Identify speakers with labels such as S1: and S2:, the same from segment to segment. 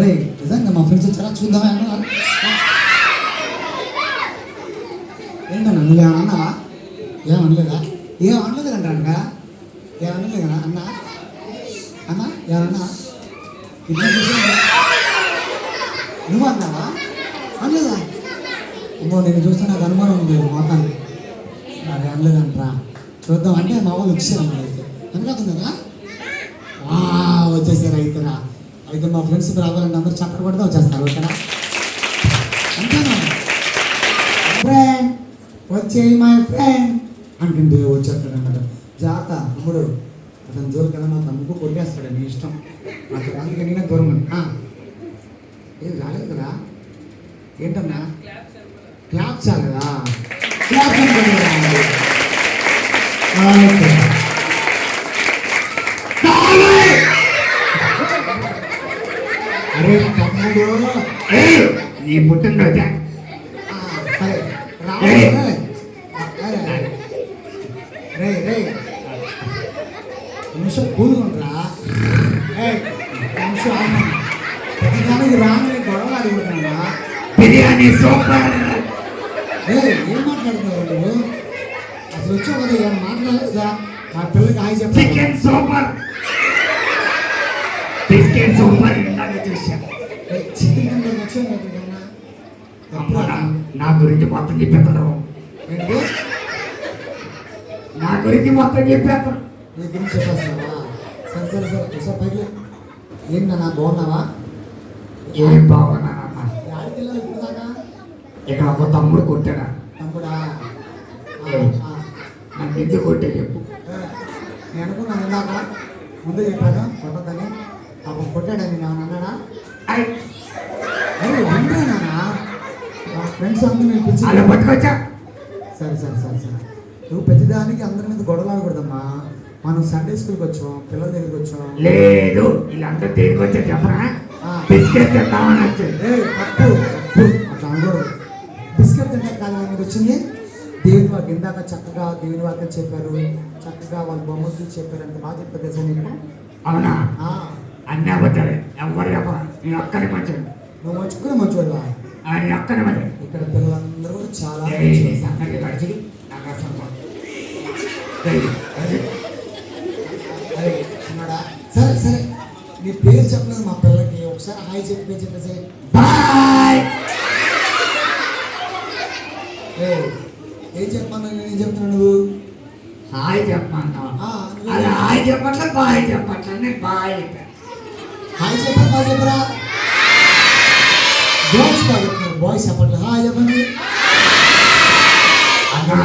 S1: అరే నిజంగా మా ఫ్రెండ్స్ వచ్చారా చూద్దామా అన్నారు. ఏంటన్నా నువ్వు ఏమన్నావా? ఏమనలేదా? ఏమనలేదు అంటానుగా. ఏమనలేదు కదా అన్నా? అన్నా ఏమన్నా నువ్వు అన్నావా? అనలేదా? అమ్మో నేను చూస్తే నాకు అనుమానం ఉంది మోతాన్ని. అది అనలేదంటరా. చూద్దాం అంటే మా వాళ్ళు వచ్చారమ్మా. అయితే అనుకుంటున్నారా? వచ్చేసారు అయితేరా. అయితే మా ఫ్రెండ్స్ రావాలంటే అందరూ చక్కర పడితే వచ్చేస్తారు. ఓకేనా? అంతేనా? ఫ్రెండ్ వచ్చే మై ఫ్రెండ్ అంటుంటే వచ్చేస్తాడు అన్నమాట. జాగ్రత్త తమ్ముడు, అతను దూరం కదా మా తమ్ముడు కొట్టేస్తాడు. నీ ఇష్టం. అతను అందుకే నేనే దూరం. ఏది రాలేదు కదా? ఏంటన్నా క్లాప్ చాలదా? క్లాప్ అరే తమ్ముడు
S2: నీ పుట్టినరోజా?
S1: సరే రే రే నిమిషం కూలుకుంటారా? నిమిషం ప్రతిదానికి రాగానే గొడవ అడుగుతున్నా.
S2: బిర్యానీ సూపర్.
S1: ఏం మాట్లాడుతున్నావు నువ్వు? అసలు వచ్చావు కదా, ఏం మాట్లాడలేదా? మా పిల్లలకి హాయ్ చెప్పాలి.
S2: Chicken super, biscuit super. ఇందాక చూసాను.
S1: చికెన్ తింటే వచ్చాను కదా.
S2: నా గురించి మొత్తం చెప్పేస్తాడు.
S1: ఏంటి
S2: నా గురించి మొత్తం చెప్పేస్తాడు.
S1: నీ గురించి చెప్పేస్తావా? సరే సరే సరే ఒకసారి పైకి. ఏంటన్నా బాగున్నావా?
S2: ఏం బాగున్నానమ్మా.
S1: ఆడికి వెళ్ళాలి ఇప్పుడు దాకా.
S2: ఇక్కడ ఒక తమ్ముడు కొట్టాడా?
S1: తమ్ముడా?
S2: నన్ను ఎందుకు కొట్టే చెప్పు.
S1: నేను అనుకున్నాను ఇందాక ముందే చెప్పాను కొట్టద్దని. అప్పుడు కొట్టాడని నేను అన్నాడా? అరే ఉండేనా? మా ఫ్రెండ్స్ అందరూ నేను పిలిచి
S2: అలా పట్టుకొచ్చా.
S1: సరే సరే సరే సరే నువ్వు ప్రతిదానికి అందరి మీద గొడవలు ఆడకూడదమ్మా. మనం సండే స్కూల్కి వచ్చాం, పిల్లల దగ్గరికి వచ్చాం.
S2: లేదు వీళ్ళందరూ దేనికి వచ్చా చెప్పరా? బిస్కెట్ తిందామని వచ్చాడు.
S1: తప్పు తప్పు అట్లా అనకూడదు. బిస్కెట్ తింటే కాదు మీరు వచ్చింది. దేవుని వాకి ఇందాక చక్కగా దేవుని వాకి చెప్పారు, చక్కగా వాళ్ళ బొమ్మలు చెప్పారు. అంత బాగా చెప్పారు తెలుసా నీకు?
S2: అవునా? అన్నీ అబద్ధాలే. ఎవరు చెప్పరా? నేను ఒక్కనే మంచాడు.
S1: నువ్వు మంచుకునే మంచోడు.
S2: నేను ఒక్కనే మంచాడు.
S1: ఇక్కడ పిల్లలందరూ కూడా చాలా
S2: సంగతి గడిచి నాకు అసలు
S1: అరే ఉన్నాడా? సరే సరే నీ పేరు చెప్పలేదు మా పిల్లలకి. ఒకసారి హాయ్ చెప్పి పేరు చెప్పేసి
S2: బాయ్.
S1: ఏం చెప్పమన్నా? నేనేం చెప్తున్నాను? నువ్వు
S2: హాయ్ చెప్పమన్నా. అలా హాయ్ చెప్పట్లే, బాయ్ చెప్పట్లే. నేను బాయ్
S1: హాయ్ చెప్పరా? బాయ్ చెప్పరా? బాయ్స్ బాగా చెప్తున్నారు. బాయ్స్ చెప్పట్లే. హాయ్ చెప్పండి
S2: అన్నా.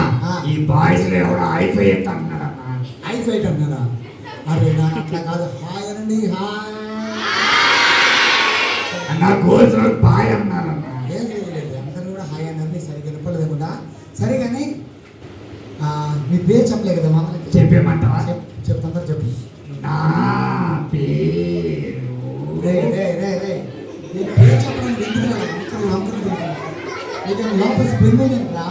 S2: ఈ బాయ్స్ లో ఎవడో హైఫై అంటున్నాడు అన్నా.
S1: హైఫైట్ అన్నారా? అరే నాకు అట్లా కాదు. హాయ్ అనండి. హాయ్
S2: అన్నా. గోల్స్ బాయ్ అన్నారు అన్నా.
S1: లేదు అందరూ కూడా హాయ్ అన్నది సరిగ్గా వినపడలేకుండా. సరే కానీ నీ పేరు చెప్పలే కదా మా అమ్మకి.
S2: చెప్పేమంటావా?
S1: చెప్తా చెప్పు.
S2: నా పేరు
S1: రే రే రే రే నీ పేరు చెప్పడానికి ఎందుకు నీకు లోపల స్ప్రింగ్ రా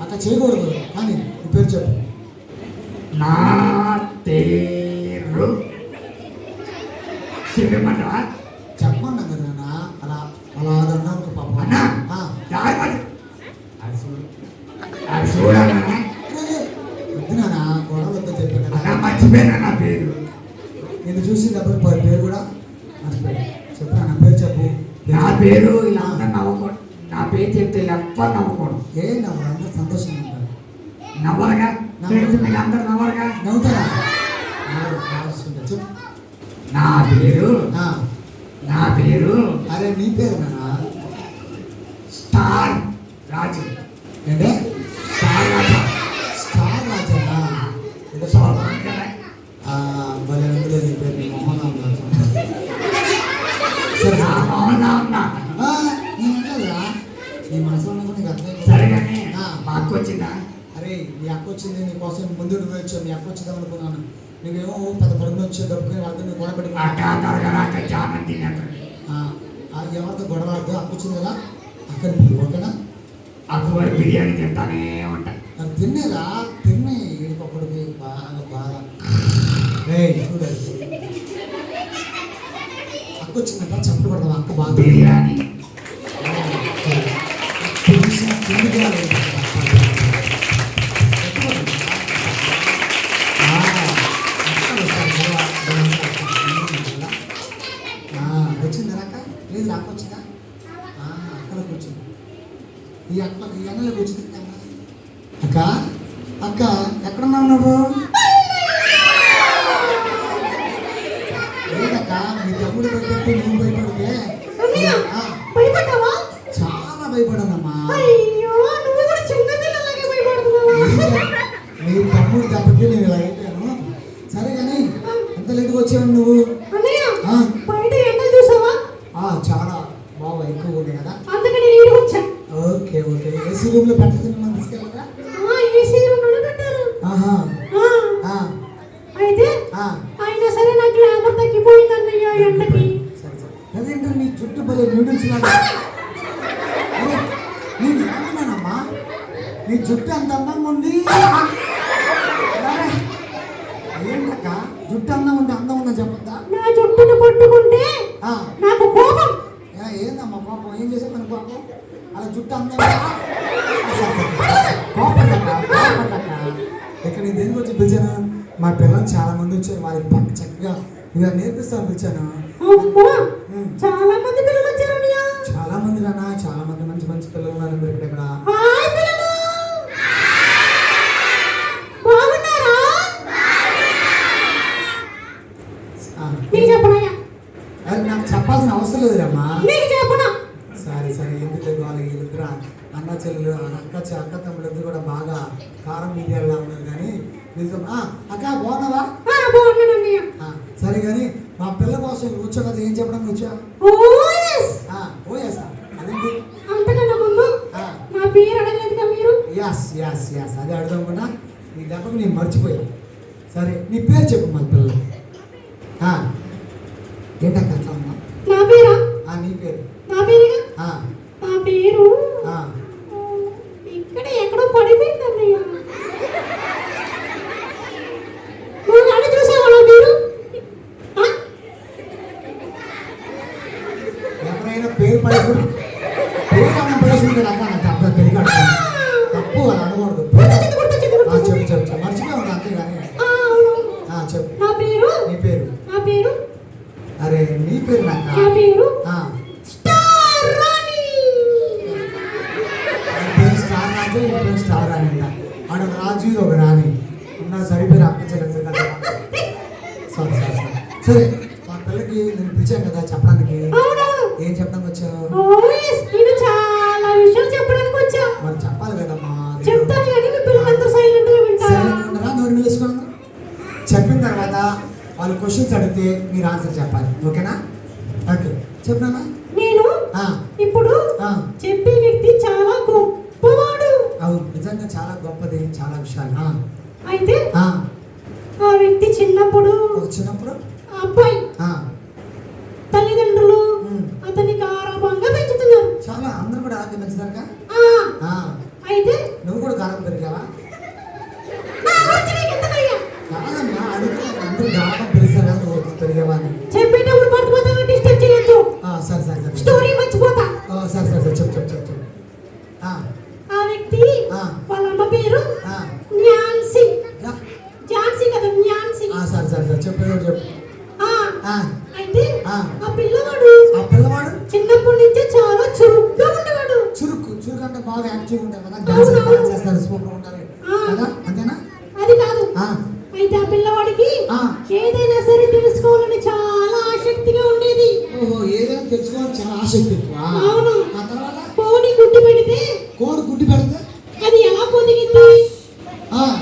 S1: అట్లా చేయకూడదు. కానీ నీ పేరు చెప్పు.
S2: నా పేరు చెప్పేమంటావా?
S1: చెప్పమన్నా కదా నాన్న. అలా అలా అన్నాను పాప.
S2: అన్నా అది చూడాలన్నా.
S1: వద్దు నాన్న గొడవలు వద్దని చెప్పాను కదా.
S2: మర్చిపోయినా నా పేరు.
S1: నేను చూసి డబ్బులు పేరు కూడా మర్చిపోయాను. చెప్పు నా పేరు చెప్పు.
S2: నా పేరు ఇలా అందరు నవ్వకూడదు. నా పేరు చెప్తే ఎవ్వరు నవ్వకూడదు.
S1: ఏ నవ్వరు? అందరూ సంతోషంగా ఉంటారు.
S2: నవ్వరుగా? మీరు అందరు నవ్వరుగా?
S1: నవ్వుతారా? చెప్పు.
S2: నా పేరు
S1: అరే నీ పేరు నాన్న
S2: స్టార్ రాజు.
S1: ఏంటే?
S2: స్టార్ రాజా.
S1: స్టార్ రాజా. భలే అందులో నీ పేరు నీ మోహన్ సరే నేను అంటదా నీ మనసులో ఉన్నప్పుడు నీకు అర్థం.
S2: సరేగానే మా అక్క వచ్చిందా?
S1: అరే నీ అక్క వచ్చింది నీ కోసం ముందు నువ్వు వచ్చావు. నీ అక్క వచ్చిందాం అనుకున్నాను. నువ్వేమో పెద్ద పడుకుని వచ్చే దప్పుకుని వాళ్ళతో నువ్వు గొడవ పెట్టుకుని ఎవరితో గొడవ ఆడుతూ అక్క వచ్చింది కదా అక్కడ ఓకేనా?
S2: అక్కడ బిర్యానీ తింటానే ఉంటా.
S1: తిన్నేరా తిన్నే వీడికొక్కడికి బాగా బాగా చూడాలి. అక్క అక్క వచ్చిందంట చప్పుడు పడదాం అక్క బాగా
S2: బిర్యానీ
S1: పులుసు, తిండి కూడా లేదు. వచ్చిందా అక్క? లేదు అక్క వచ్చిందా? అక్కడ కూర్చుంది. ఈ అక్క ఈ అన్నలో కూర్చుంది. అక్క అక్క ఎక్కడున్నావు నువ్వు? లేదక్క మీ తమ్ముడు భయపడితే నువ్వు భయపడితే చాలా భయపడానమ్మా. నీ తమ్ముడు దెబ్బకి నేను ఇలా అయిపోయాను. సరే కానీ ఎంత లేటుగా వచ్చావు నువ్వు? చాలా బాగా ఎక్కువ ఉంది కదా. Okay okay. ఏసీ రూమ్ లో పెట్టదు మిమ్మల్ని తీసుకెళ్ళగా?
S3: అయితే అయినా సరే నా గ్లామర్ తగ్గిపోయింది అన్నయ్య ఎండకి.
S1: అదేంటో నీ చుట్టూ భలే నూడిల్స్ లాగా. నేను ఏమన్నానమ్మా నీ జుట్టు అంత అందంగా ఉంది. ఏంటక్క జుట్టు అందం ఉంటే అందం ఉందని చెప్పొద్దా?
S3: నా జుట్టును పట్టుకుంటే నాకు కోపం.
S1: ఏందమ్మా కోపం? ఏం చేసా మన కోపం? అలా జుట్టు అందంగా కోపడ్డాక ఇక్కడ నేను దేనికి వచ్చి పిలిచాను? మా పిల్లలు చాలా మంది వచ్చారు. వాళ్ళకి పక్క చక్కగా ఇలా నేర్పిస్తాను పిలిచాను.
S3: చాలా మంది పిల్లలు వచ్చారు అన్నయ్య.
S1: చాలా మంది రానా? చాలా మంది మంచి మంచి పిల్లలు ఉన్నారు మీరు ఇక్కడ.
S3: హాయ్ పిల్లలు, బాగున్నారా? నీకు చెప్పనయ్యా?
S1: అది నాకు చెప్పాల్సిన అవసరం లేదురమ్మా.
S3: నీకు చెప్పనా?
S1: సరే సరే ఎందుకు లేదు. వాళ్ళకి వీళ్ళిద్దరు అన్న చెల్లెలు అక్క తమ్ముడు ఇద్దరు కూడా బాగా కారం మీడియాలో ఉన్నారు. కానీ వీళ్ళతో అక్క బాగున్నావా?
S3: బాగున్నాను అన్నయ్య.
S1: సరే కానీ మా పిల్ల కోసం వచ్చా కదా, ఏం చెప్పడానికి వచ్చా? ఓఎస్ అదేంటి?
S3: అంతకన్నా ముందు నా పేరు అడగలేదుగా మీరు?
S1: ఎస్ అదే అడుగుదాం కూడా. ఈ దెబ్బకు నేను మర్చిపోయాను. సరే నీ పేరు చెప్పు మా పిల్లలు. ఏంటక్క అట్లా ఉన్నా?
S3: నా పేరా?
S1: నీ పేరు.
S3: నా పేరుగా? నా పేరు ఇక్కడ ఎక్కడో పడిపోయింది అన్నయ్య. నువ్వు నన్ను చూసావా నా పేరు?
S1: ఎవరైనా పేరు పడేసుకుని పేరు అన్నం పడేసుకుంటారు అక్క. నాకు అర్థం పెరిగాడు తప్పు అని అనకూడదు. చెప్పు మర్చిపోయి ఉంది అంతేగాని చెప్పు.
S3: నా పేరు.
S1: నీ పేరు?
S3: నా పేరు.
S1: అరే నీ పేరు నాకు.
S3: నా పేరు
S1: స్టార్ రాణి. స్టార్ రాజు ఇంట్లో స్టార్ రాణి అంట. ఆడు రాజు ఇది ఒక రాణి ఉన్నా సరిపోయి అప్పించలేదు కదా. సరే సరే మా పిల్లకి నేను పిలిచాను కదా చెప్పడానికి. ఏం చెప్పడానికి వచ్చావు?
S3: నేను చాలా విషయాలు చెప్పడానికి వచ్చా.
S1: మరి చెప్పాలి కదమ్మా.
S3: చెప్తాను కానీ మీ పిల్లలందరూ సైలెంట్ గా వింటారా?
S1: నోరు వేసుకోండి. చెప్పిన తర్వాత వాళ్ళు క్వశ్చన్స్ అడిగితే మీరు ఆన్సర్ చెప్పాలి. ఓకేనా? ఓకే చెప్పనా?
S3: నేను ఇప్పుడు చెప్పే వ్యక్తి చాలా గొప్పవాడు.
S1: అవును నిజంగా చాలా గొప్పది చాలా విషయాలు.
S3: అయితే ఆ వ్యక్తి చిన్నప్పుడు అబ్బాయి తల్లిదండ్రులు అతన్ని గారాబంగా పెంచుతున్నారు.
S1: చాలా అందరూ కూడా అలాగే పెంచుతారుగా.
S3: అయితే
S1: నువ్వు కూడా గారం పెరిగావా? కాదమ్మా అడుగుతున్నా. అందరూ గారం పెరిగారు కదా, నువ్వు పెరిగావా అని.
S3: చెప్పేటప్పుడు మర్చిపోతావా? డిస్టర్బ్ చేయొద్దు.
S1: సరే
S3: స్టోరీ మర్చిపోతా.
S1: సరే చెప్పు.
S3: ఆ వ్యక్తి వాళ్ళ అమ్మ పేరు న్యాన్సీ. ఝాన్సీ కదా, న్యాన్సీ.
S1: సరే చెప్పు.
S3: అయితే ఆ పిల్లవాడు చిన్నప్పటి నుంచే చాలా చురుగ్గా ఉండేవాడు.
S1: చురుకు అంటే బాగా యాక్టివ్ ఉంటారు కదా, డాన్స్ చేస్తారు, సూపర్ ఉంటారు కదా, అంతేనా?
S3: అది కాదు. అయితే ఆ పిల్లవాడికి ఏదైనా సరే తెలుసుకోవాలని చాలా ఆసక్తిగా ఉండేది.
S1: ఓహో ఏదైనా తెలుసుకోవాలని చాలా ఆసక్తి.
S3: అవును.
S1: ఆ తర్వాత
S3: కోడి గుడ్డు పెడితే అది ఎలా పొదిగింది,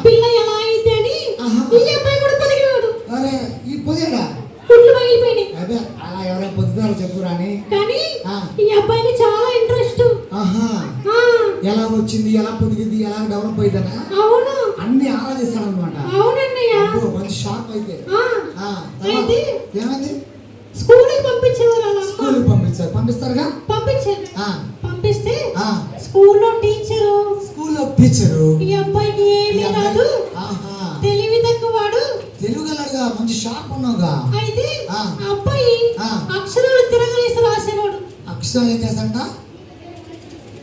S3: పిల్ల ఎలా అయింది అని ఈ అబ్బాయి కూడా పొదిగేవాడు.
S1: అరే ఈ పొదిగాడా?
S3: గుడ్లు పగిలిపోయినాయి.
S1: అదే అలా ఎవరైనా పొద్దుతారో చెప్పురాని.
S3: కానీ ఈ అబ్బాయికి చాలా ఇంట్రెస్ట్.
S1: ఎలా వచ్చింది, ఎలా పొదిగింది, ఎలా డెవలప్ అయిందనా?
S3: అవును.
S1: అన్ని ఆలోచిస్తాడు అనమాట.
S3: అవునన్నయ్య.
S1: మంచి షాక్ అయితే. ఏమైంది?
S3: స్కూల్కి పంపించేవారు. అలా
S1: స్కూల్కి పంపిస్తారుగా.
S3: పంపిస్తే స్కూల్లో టీచరు ఈ అబ్బాయికి ఏమీ రాదు, తెలివి తక్కువవాడు,
S1: తెలుగులాడుగా మంచి షార్ప్ ఉన్నావుగా.
S3: అయితే అబ్బాయి అక్షరాలు
S1: అక్షరం ఏం చేస్తాడంట?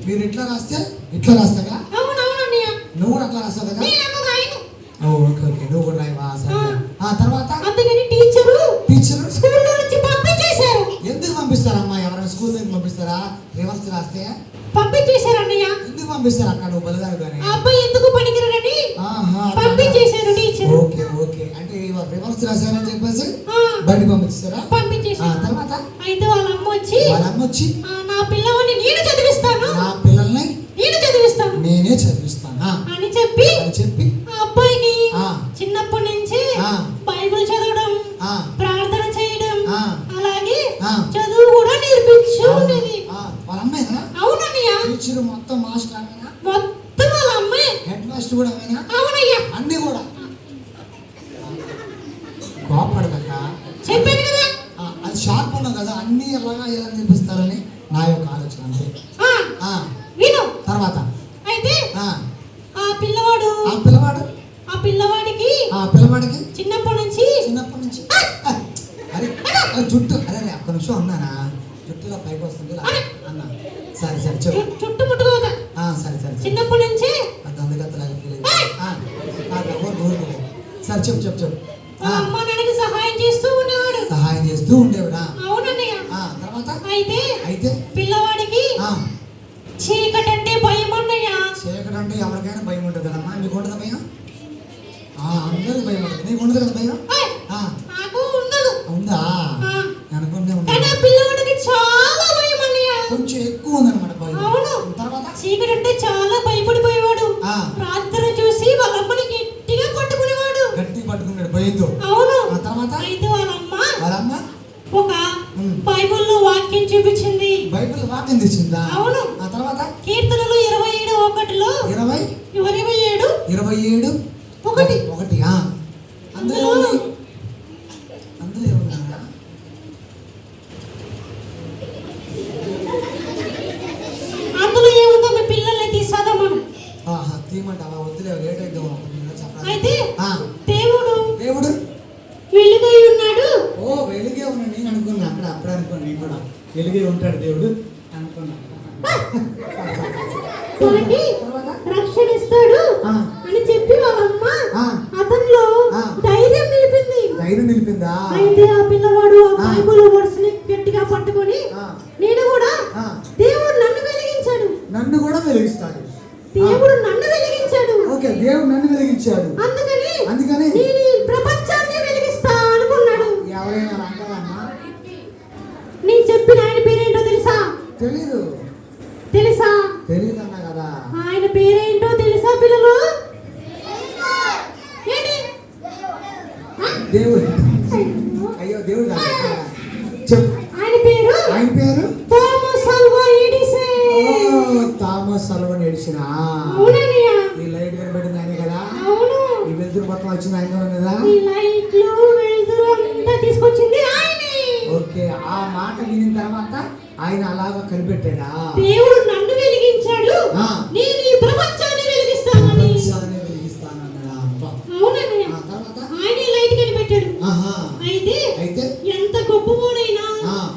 S1: మీరు ఇట్లా రాస్తే ఇట్లా రాస్తాగా,
S3: అవునవునన్నయ్య.
S1: నువ్వు కూడా అట్లా రాస్తావు కదా?
S3: నేనేమో రాయను.
S1: ఓకే ఓకే, నువ్వు కూడా రాయవా? సరే. తర్వాత
S3: అందుకని టీచరు
S1: టీచర్
S3: స్కూల్లో నుంచి పంపించేశారు.
S1: ఎందుకు పంపిస్తారమ్మా? ఎవరైనా స్కూల్ నుంచి పంపిస్తారా? రివర్స్ రాస్తే
S3: పంపించేశారు అన్నయ్య.
S1: ఎందుకు పంపిస్తారు అక్క? నువ్వు బలిదారు కానీ.
S3: ఆ అబ్బాయి ఎందుకు పనికిరని పంపించేశారు టీచర్.
S1: ఓకే ఓకే, అంటే రివర్స్ రాశారని చెప్పేసి
S3: ఆ,
S1: బయట పంపించారా?
S3: పంపించేశారు.
S1: తర్వాత
S3: అయితే వాళ్ళ అమ్మ వచ్చి
S1: వాళ్ళ అమ్మ వచ్చి
S3: నా పిల్లవాడిని నేను చదివిస్తాను,
S1: నా పిల్లల్ని
S3: నేను చదివిస్తాను
S1: నేనే చదివిస్తానా
S3: అని చెప్పి
S1: అని చెప్పి
S3: ఆ అబ్బాయిని
S1: ఆ,
S3: చిన్నప్పటి నుంచి
S1: ఆ,
S3: బైబిల్ చదవడం,
S1: ఆ,
S3: ప్రార్థన చేయడం,
S1: ఆ,
S3: అలాగే
S1: ఆ.
S3: చదువు కూడా నేర్పించు ఉండేది.
S1: ఆ, వాళ్ళ అమ్మాయినా?
S3: అవునన్నయ్య.
S1: టీచర్ మొత్తం మాస్టర్ అమ్మేనా?
S3: మొత్తం వాళ్ళ అమ్మాయి.
S1: హెడ్ మాస్టర్ కూడా అమ్మేనా?
S3: అవునయ్యా.
S1: అన్ని కూడా కోపడదక్క.
S3: చెప్పాను కదా.
S1: అది షార్ప్ ఉన్నావు కదా, అన్ని ఎలాగా ఎలా నేర్పిస్తారని నా యొక్క ఆలోచన అంతే.
S3: ఆ,
S1: ఆ,
S3: విను.
S1: తర్వాత
S3: అయితే
S1: ఆ,
S3: ఆ పిల్లవాడు
S1: ఆ పిల్లవాడు
S3: ఆ పిల్లవాడికి
S1: ఆ పిల్లవాడికి
S3: చిన్నప్పటి నుంచి
S1: చిన్నప్పటి నుంచి అరే జుట్టు అరే ఒక్క నిమిషం అన్నానా? జుట్టులో పైకి వస్తుంది అన్నా. సరే సరే చెప్పు.
S3: చుట్టుముట్టుకోగా
S1: సరే సరే సరే.
S3: చిన్నప్పటి నుంచి
S1: అది అందుకలాగా ఫీల్ అయ్యింది. సరే చెప్పు చెప్పు చెప్పు.
S3: వాళ్ళ అమ్మ నాన్నకి సహాయం చేస్తూ ఉండేవాడు.
S1: సహాయం చేస్తూ ఉండేవిడా?
S3: అవునన్నయ్య.
S1: తర్వాత
S3: అయితే
S1: అయితే
S3: పిల్లవాడికి చీకటి అంటే భయం అన్నయ్య.
S1: చీకటి అంటే ఎవరికైనా భయం ఉంటుంది కదమ్మా. నీకు ఉండదు భయం? అందరికి భయం ఉంటుంది. నీకు ఉండదు కదా భయం?
S3: నాకు ఉండదు.
S1: ఉందా? అనుకుంటే
S3: కానీ ఆ పిల్లవాడికి చాలా భయం అన్నయ్య.
S1: కొంచెం ఎక్కువ ఉందన్నమాట భయం.
S3: అవును.
S1: తర్వాత
S3: చీకటి అంటే చాలా భయపడిపోయేవాడు. ప్రార్థన చూసి వాళ్ళ అమ్మని గట్టిగా పట్టుకునేవాడు.
S1: గట్టి పట్టుకున్నాడు భయంతో.
S3: అవును.
S1: తర్వాత
S3: అయితే వాళ్ళ
S1: అమ్మ
S3: ఒక బైబిల్లో వాక్యం చూపించింది.
S1: బైబిల్ వాక్యం తెచ్చిందా?
S3: అవును.
S1: ఆ తర్వాత
S3: కీర్తనలు 27:1లో
S1: 27:1 అందులో ఏముంది? అందులో ఏముంది?
S3: అందులో ఏముందో మీ పిల్లల్ని తీసాదమ్మను.
S1: తీయమంటావా? వద్దులే, లేట్ అయితే
S3: అయితే
S1: దేవుడు
S3: వెలుగై ఉన్నాడు.
S1: వెలుగే ఉన్నాడు. నేను అనుకున్నా అప్పుడే అనుకున్నా. నేను కూడా వెలుగే ఉంటాడు దేవుడు అనుకున్నా.
S3: మనకి రక్షణ ఇస్తాడు అని చెప్పి వాళ్ళమ్మ అతనిలో ధైర్యం నిలిపిందా? అయితే ఆ పిల్లవాడు ఆ బైబిల్ వర్డ్స్ ని గట్టిగా పట్టుకొని నేను కూడా దేవుడు నన్ను వెలిగించాడు,
S1: నన్ను కూడా వెలిగిస్తాడు.
S3: దేవుడు నన్ను వెలిగించాడు.
S1: ఓకే, దేవుడు నన్ను వెలిగించాడు. అందుకని
S3: నేను ఈ ప్రపంచాన్ని వెలిగిస్తా అనుకున్నాడు.
S1: ఎవరైనా అంటారమ్మా?
S3: నేను చెప్పిన ఆయన పేరేంటో తెలుసా? తెలుసా?
S1: తెలీదు అన్నా కదా.
S3: ఆయన పేరేంటో తెలుసా పిల్లలు? ఏంటి?
S1: దేవుడు. అయ్యో దేవుడు కాదు. చెప్పు.
S3: ఆయన పేరు Thomas Alva Edison.
S1: Thomas Alva Edison.
S3: అవునన్నయ్య.
S1: ఈ లైట్ కనబడింది ఆయన కదా?
S3: అవును.
S1: ఈ వెలుతురు మొత్తం వచ్చింది ఆయన కదా?
S3: ఈ లైట్లు వెలుతురు అంతా తీసుకొచ్చింది ఆయనే.
S1: ఓకే, ఆ మాట వినిన తర్వాత ఆయన అలాగా కనిపెట్టాడా?
S3: దేవుడు నన్ను వెలిగించాడు, నేను ఈ ప్రపంచాన్ని వెలిగిస్తానని. అవునన్నయ్య. ఆయన లైట్ కనిపెట్టాడు. అయితే ఎంత గొప్పవాడైనా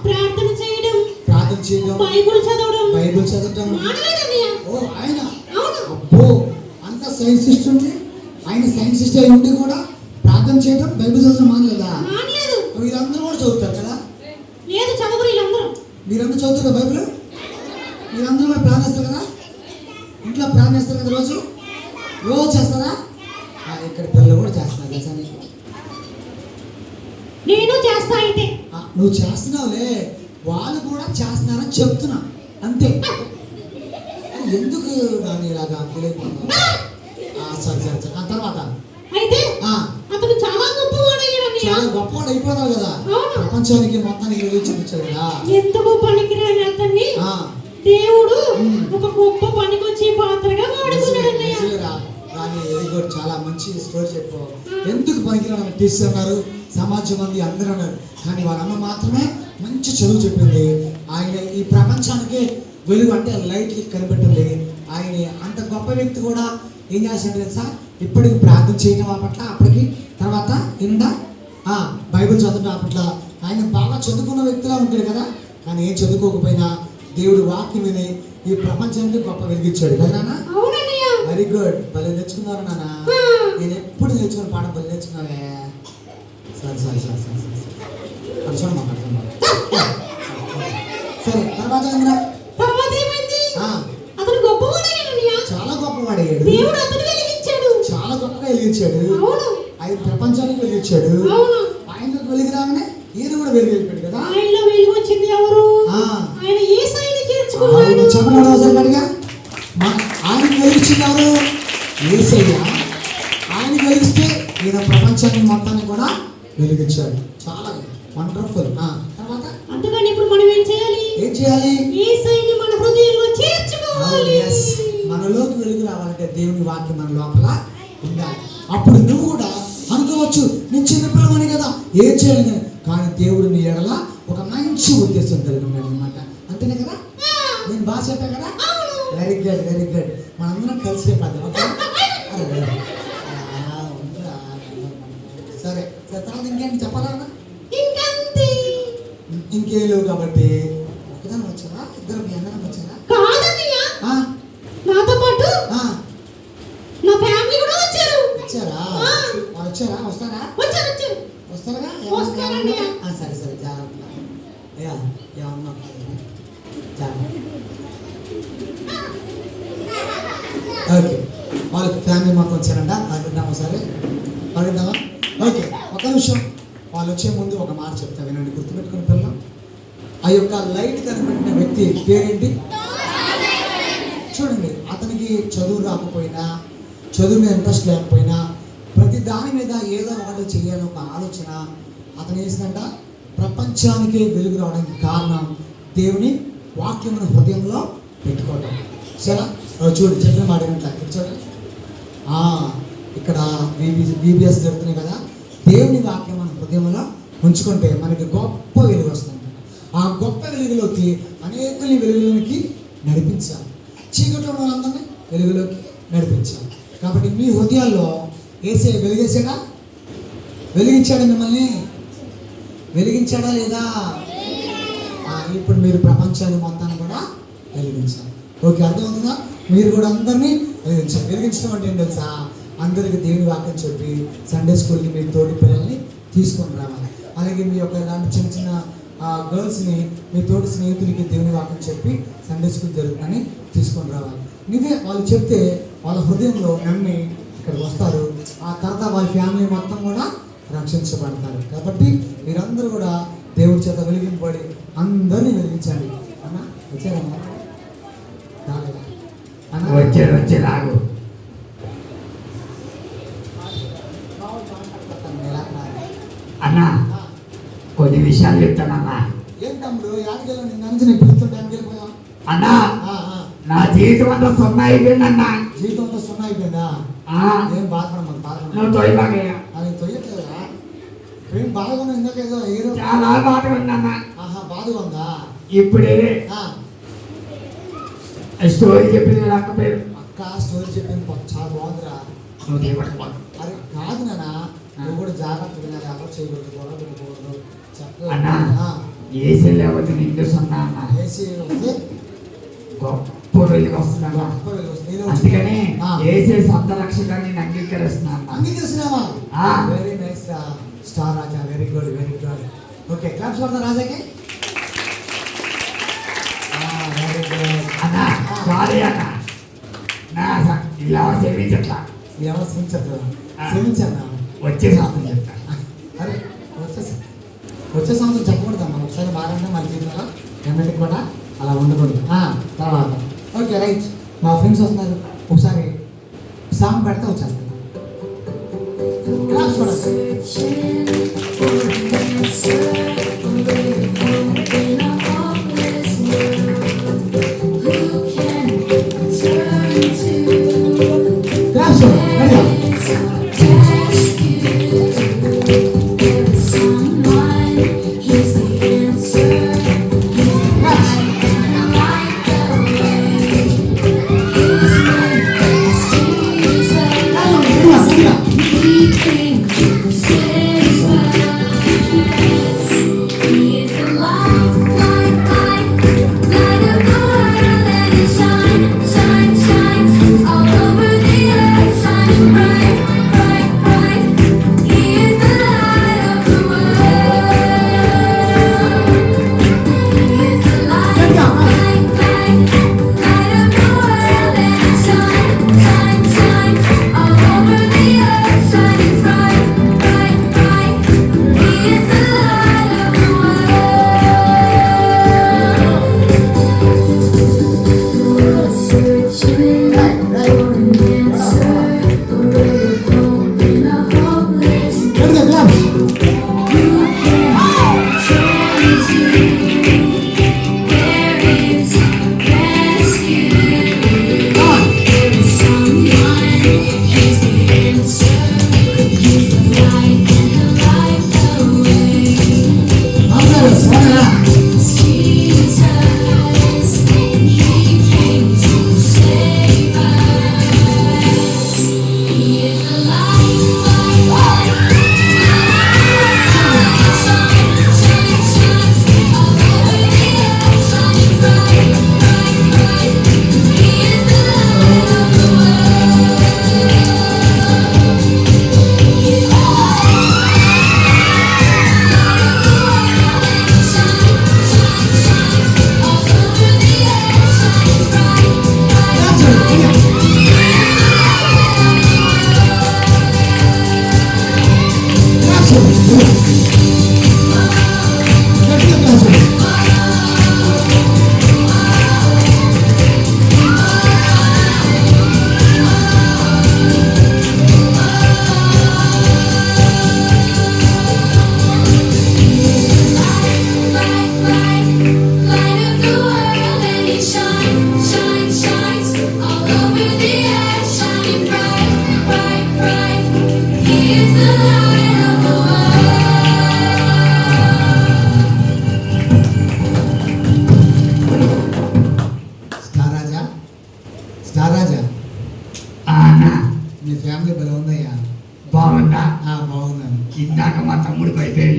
S3: ప్రార్థన చేయడం, బైబిల్ చదవడం మానలేదన్నయ్య.
S1: ఆయన అబ్బో, అంత సైన్సిస్ట్ ఉండి ఆయన సైన్సిస్ట్ అయి ఉండి కూడా ప్రార్థన చేయడం, బైబిల్ చదవడం మానలేదా?
S3: మానలేదు.
S1: వీరందరూ కూడా చదువుతారు కదా?
S3: లేదు, చదవరు వీళ్ళందరూ.
S1: మీరందరూ చదువుతారు బైబిల్? మీరందరూ కూడా ప్రార్థిస్తారు కదా? ఇంట్లో ప్రార్థిస్తారు కదా? రోజు చేస్తారా? ఇక్కడ పిల్లలు కూడా చేస్తున్నారు తెలుసా నీకు?
S3: నేను చేస్తా. అయితే
S1: నువ్వు చేస్తున్నావులే, వాళ్ళు కూడా చేస్తున్నారని చెప్తున్నా అంతే. ఎందుకు దాన్ని ఇలాగా ఫీల్ అయిపోతున్నావు? సరే సరే సరే. ఆ తర్వాత
S3: అయితే అతను చాలా గొప్పవాడయ్యాడు.
S1: చాలా గొప్పవాడు అయిపోతావు కదా, ప్రపంచానికి మొత్తానికి వెళ్ళి చూపించాడు కదా.
S3: ఎందుకు పనికిరాని అతన్ని దేవుడు ఒక గొప్ప పనికొచ్చే పాత్రగా వాడుకున్నాడు.
S1: వెరీ గుడ్, చాలా మంచి స్టోరీ చెప్పు. ఎందుకు పనికిరాని టీచర్ అన్నారు, సమాజం మంది అందరూ అన్నారు, కానీ వాళ్ళ అమ్మ మాత్రమే మంచి చదువు చెప్పింది. ఆయన ఈ ప్రపంచానికి వెలుగు అంటే లైట్కి కనిపెట్టింది. ఆయన అంత గొప్ప వ్యక్తి కూడా ఏం చేశాడు తెలుసా? ఇప్పటికి ప్రార్థన చేయడం అప్పట్ల, అప్పటికి తర్వాత ఇందా బైబిల్ చదవడం అప్పట్ల. ఆయన బాగా చదువుకున్న వ్యక్తిలా ఉంటాడు కదా, కానీ ఏం చదువుకోకపోయినా దేవుడు వాక్యం విని ఈ ప్రపంచానికి గొప్ప వెలిగించాడు కదా నాన్న.
S3: అవునన్నయ్య.
S1: Very good. భలే నేర్చుకున్నారు నాన్న.
S3: ఆ.
S1: నేను ఎప్పుడు నేర్చుకున్న పాఠం భలే నేర్చుకున్నావే. సరే సరే సరే సరే సరే అది చూడమ్మా పడుతున్నా. సరే తర్వాత ఏందిరా?
S3: తర్వాత ఏమైంది?
S1: ఆ,
S3: అతను గొప్పవాడేనన్నయ్య.
S1: చాలా గొప్పవాడయ్యాడు.
S3: దేవుడు అతను వెలిగించాడు.
S1: చాలా గొప్పగా వెలిగించాడు.
S3: అవును.
S1: ఆయన ప్రపంచానికి వెలిగించాడు.
S3: అవును.
S1: ఆయనకు వెలిగి రాగానే ఈయన కూడా వెలిగి వెళ్ళిపోయాడు కదా.
S3: ఆయనలో వెలుగు వచ్చింది ఎవరు?
S1: ఆ.
S3: ఆయన యేసయ్యని చేర్చుకున్నాడు.
S1: చెప్పనాడు ఒకసారి అడిగా. ఆయన వెలిగించింది ఎవరు? యేసయ్య. ఆయన వెలిగిస్తే ఈయన ప్రపంచాన్ని మొత్తాన్ని కూడా వెలిగించాడు. చాలా వండర్ఫుల్. తర్వాత
S3: అందుకని ఇప్పుడు మనం ఏం చేయాలి?
S1: ఏం చేయాలి?
S3: యేసయ్యని మన హృదయంలో చేర్చుకోవాలి.
S1: Yes. మనలోకి వెలుగు రావాలంటే దేవుని వాక్యం మన లోపల ఉండాలి. అప్పుడు నువ్వు కూడా అనుకోవచ్చు, నేను చిన్నపిల్లవని కదా ఏం చేయలేదు, కానీ దేవుడు నీ ఎడల ఒక మంచి ఉద్దేశం కలిగి ఉన్నాడు అనమాట. అంతేనే కదా? నేను బాగా చెప్పాను కదా. Very good very good. మనందరం కలిసి చెప్పాలి. ఓకే సరే సరే. తర్వాత ఇంకేంటి చెప్పాలా?
S3: ఇంకంతే.
S1: ఇంకేం లేవు కాబట్టి ఒకదాని వచ్చారా? ఇద్దరు మీ అందరం వచ్చారా?
S3: కాదన్నయ్య.
S1: ఆ,
S3: నాతో పాటు
S1: ఆ,
S3: నా ఫ్యామిలీ కూడా వచ్చారు.
S1: వచ్చారా?
S3: ఆ.
S1: వాళ్ళు వచ్చారా? వస్తారా?
S3: వచ్చారు వచ్చారు.
S1: వస్తారుగా?
S3: వస్తారండి.
S1: సరే సరే జాగ్రత్త. అయ్యా ఏమన్నా జాగ్రత్త. ఓకే, వాళ్ళకి ఫ్యామిలీ మొత్తం వచ్చారంట. అడుగుదామా? సరే అడుగుదామా? ఓకే, ఒక నిమిషం. వాళ్ళు వచ్చే ముందు ఒక మాట చెప్తా వినండి, గుర్తుపెట్టుకుని పిల్లలు. ఆ యొక్క లైట్ కనిపెట్టిన వ్యక్తి పేరేంటి? చూడండి, అతనికి చదువు రాకపోయినా, చదువు మీద ఇంట్రెస్ట్ లేకపోయినా, ప్రతి దాని మీద ఏదో ఒకటి చేయాలని ఒక ఆలోచన అతను వేసిందంట. ప్రపంచానికి వెలుగు రావడానికి కారణం దేవుని వాక్యమును హృదయంలో పెట్టుకోవడం. సరే చూడు, చెప్పిన మాట ఏంటంటే చూడండి, ఇక్కడ బీబీఎస్ జరుగుతున్నాయి కదా. దేవుని వాక్యం మన హృదయంలో ఉంచుకుంటే మనకి గొప్ప వెలుగు వస్తుంది. ఆ గొప్ప వెలుగులోకి అనేకుల్ని వెలుగులోనికి నడిపించాలి. చీకట్లో వాళ్ళందరినీ వెలుగులోకి నడిపించాలి. కాబట్టి మీ హృదయాల్లో యేసయ్య వెలిగేసాడా? వెలిగించాడా? మిమ్మల్ని వెలిగించాడా లేదా? ఇప్పుడు మీరు ప్రపంచాన్ని మొత్తాన్ని కూడా వెలిగించాలి. ఓకే, అర్థమవుతుందా? మీరు కూడా అందరినీ వెలిగించాలి. వెలిగించడం అంటే ఏం తెలుసా? అందరికి దేవుని వాక్యం చెప్పి సండే స్కూల్కి మీ తోటి పిల్లల్ని తీసుకొని రావాలి. అలాగే మీ యొక్క ఇలాంటి చిన్న చిన్న గర్ల్స్ని మీ తోటి స్నేహితులకి దేవుని వాక్యం చెప్పి సండే స్కూల్ జరుగుతుందని తీసుకొని రావాలి. నువ్వే వాళ్ళు చెప్తే వాళ్ళ హృదయంలో నమ్మి ఇక్కడికి వస్తారు. ఆ తర్వాత వాళ్ళ ఫ్యామిలీ మొత్తం కూడా రక్షించబడతారు. కాబట్టి మీరందరూ కూడా దేవుడి చేత వెలిగింపబడి అందరినీ వెలిగించండి. అన్న వచ్చారమ్మా?
S2: వచ్చారు వచ్చేలాగు. అన్నా కొన్ని విషయాలు చెప్తానన్నా.
S1: ఏం తమ్ముడు యాడికెళ్ళి నిన్న నుంచి నేను పిలుస్తుంటే యాడికెళ్ళిపోయా?
S2: అన్నా నా జీవితం అంతా సున్నా అయిపోయిందన్నా.
S1: జీవితం అంతా సున్నా అయిపోయిందా? ఏం బాధపడమని బాధపడ.
S2: నువ్వు తొయ్యబాగయ్యా.
S1: అది తొయ్యట్లేదా? ఏం బాధగా ఉన్నా? ఇందాక ఏదో ఏదో
S2: చాలా బాధగా ఉందన్నా.
S1: బాధగా ఉందా?
S2: ఇప్పుడే స్టోరీ చెప్పింది అక్క పేరు.
S1: అక్క స్టోరీ చెప్పింది చాలా బాగుందిరా.
S2: నువ్వు దేవుడు
S1: అరే కాదు నాన్న, నువ్వు కూడా జాగ్రత్త వినాలి. అక్కడ చేయకూడదు, గొడవ పెట్టుకోకూడదు.
S2: అన్నా
S1: చెప్ప
S2: ఏసీ లేకపోతే నిండు సున్నా అన్న.
S1: ఏసీ వస్తే
S2: గొప్ప వెలుగు వస్తున్నా. అందుకని ఏసీ సొంత రక్షకాన్ని నేను అంగీకరిస్తున్నా.
S1: అంగీకరిస్తున్నావా? వెరీ నైస్ రా star Raja. Very good very good. Okay, claps కొడతా రాజాకి. వెరీ గుడ్
S2: అన్నా. సారీ అన్న, నా ఇలా సేవించట్లా.
S1: ఎవరు శ్రమించద్దు? శ్రమించన్నా.
S2: వచ్చే సంవత్సరం చెప్తా.
S1: అరే వచ్చే సంవత్సరం చెప్పకూడదు. మనం ఒకసారి బాగా మన జీవితంలో ఎన్నటికి కూడా అలా ఉండకూడదు. తర్వాత ఓకే రైట్. మా ఫ్రెండ్స్ వస్తున్నారు, ఒకసారి సాంగ్ పెడితే వచ్చేస్తారు. క్లాప్స్ కూడా. Claps ready.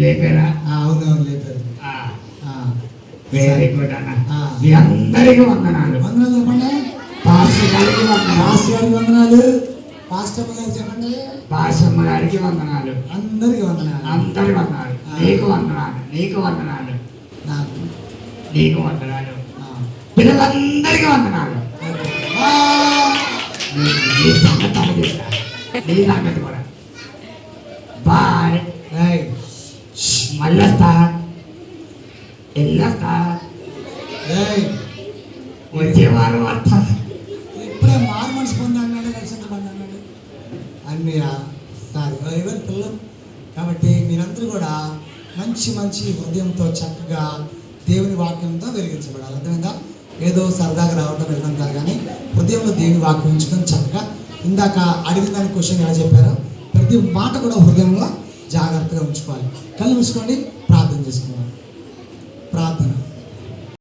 S2: లేపారా?
S1: అవునవును లేపారు.
S2: వెరీ గుడ్ అన్న.
S1: ఆ.
S2: మీ అందరికీ వందనాలు.
S1: వందనాలు చెప్పండి.
S2: పాస్టర్ గారికి వందనాలు.
S1: పాస్టర్ గారికి వందనాలు. పాస్టర్ గారికి చెప్పండి.
S2: పాస్టమ్మ గారికి వందనాలు.
S1: అందరికి వందనాలు.
S2: అందరికి వందనాలు. నీకు వందనాలు. నీకు వందనాలు.
S1: నాకు
S2: నీకు వందనాలు.
S1: ఆ.
S2: పిల్లలందరికీ వందనాలు.
S1: ఆ.
S2: నీ సంగతి అడిగిస్తా. నీ సంగతి కూడా. బాయ్.
S1: రైట్.
S2: మళ్ళీ వస్తా. వెళ్ళొస్తా.
S1: రైట్.
S2: వచ్చే వారం వస్తా.
S1: ఇప్పుడే మారు మనసు పొంది అన్నాడు, రక్షణ పొంది అన్నాడు అన్నీ సారీ ఎవరి పిల్లలు. కాబట్టి మీరందరూ కూడా మంచి మంచి హృదయంతో చక్కగా దేవుని వాక్యంతో వెలిగించబడాలి. అర్థమైందా? ఏదో సరదాగా రావడం వెళ్ళడం కాదు, కానీ హృదయంలో దేవుని వాక్యం ఉంచుకొని చక్కగా ఇందాక అడిగిన దాని క్వశ్చన్ ఎలా చెప్పారో ప్రతి మాట కూడా హృదయంలో జాగ్రత్తగా ఉంచుకోవాలి. కళ్ళు మూసుకోండి, ప్రార్థన చేసుకోవాలి.